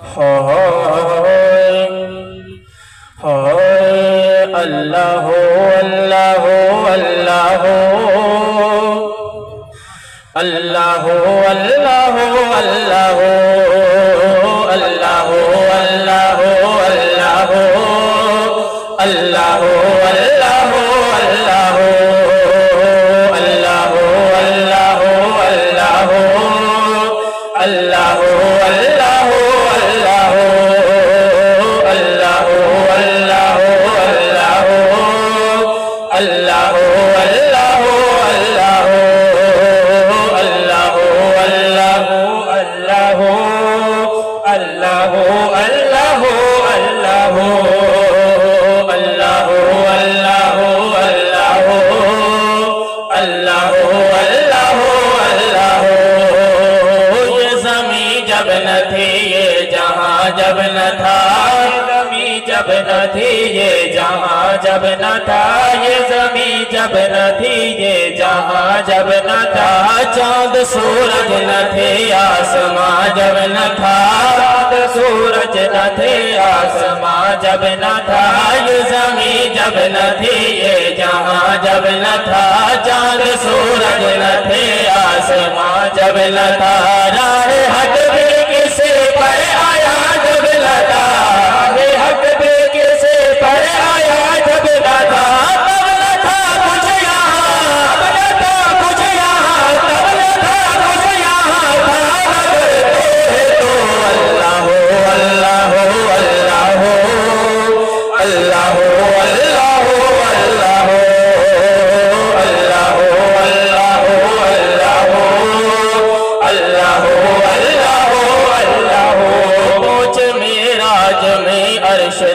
اللہ اللہ اللہ اللہ اللہ اللہ اللہ اللہ اللہ اللہ جب نہ تھا زمین جب نہ تھی یہ جہاں جب نہ تھا یہ زمین جب نہ تھی یہ جہاں جب نہ تھا چاند سورج نہ تھے آسماں جب نہ تھا چاند سورج نہ تھے آسماں جب نہ تھا یہ زمین جب نہ تھی یہ جہاں جب نہ تھا چاند سورج نہ تھے آسماں جب نہ تھا راہ حق بھی کسی پر آیا جب نہ تھا حق بھی کسی پر آیا جب نہ تھا تب نہ تھا کچھ یہاں تب نہ تھا کچھ یہاں تب نہ تھا کچھ یہاں تھا تو اللہ اللہ اللہ اللہ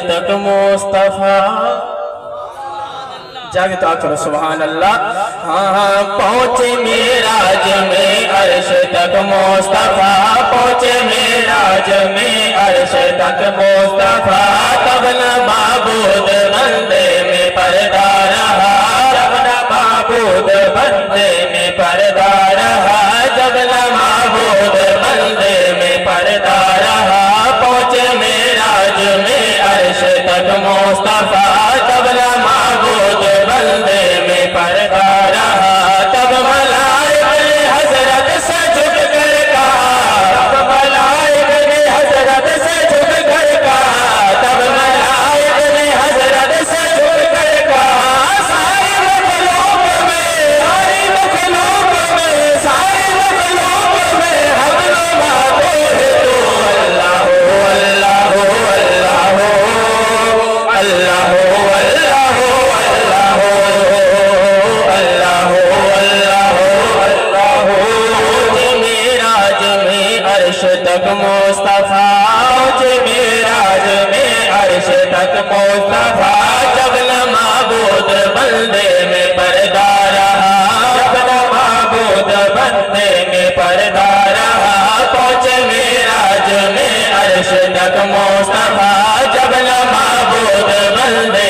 تک مصطفیٰ جاگے تو آکھر سبحان اللہ ہاں پہنچے معراج میں عرش تک مصطفیٰ پہنچے معراج میں عرش تک مصطفیٰ تب نہ معبود بندے میں پردہ رہا جب نہ معبود بندے میں پردہ رہا جب نہ معبود بندے میں پردہ رہا پہنچے معراج میں عرش تک مصطفیٰ تب نہ معبود بندے میں پردہ رہا تب ملائکہ نے حضرت سے جھک کر کہا تب ملائکہ نے حضرت سے جھک کر کہا تب ملائکہ نے حضرت سے جھک کر کہا ساری مخلوق میں ساری مخلوق میں ساری مخلوق میں ہم نماتے ہیں تو اللہ اللہ اللہ تک مصطفیٰ معراج میں عرش تک مصطفیٰ جب نہ معبود بندے میں پردہ رہا جب نہ معبود بندے میں پردہ رہا پہنچے معراج میں عرش تک مصطفیٰ جب نہ معبود بندے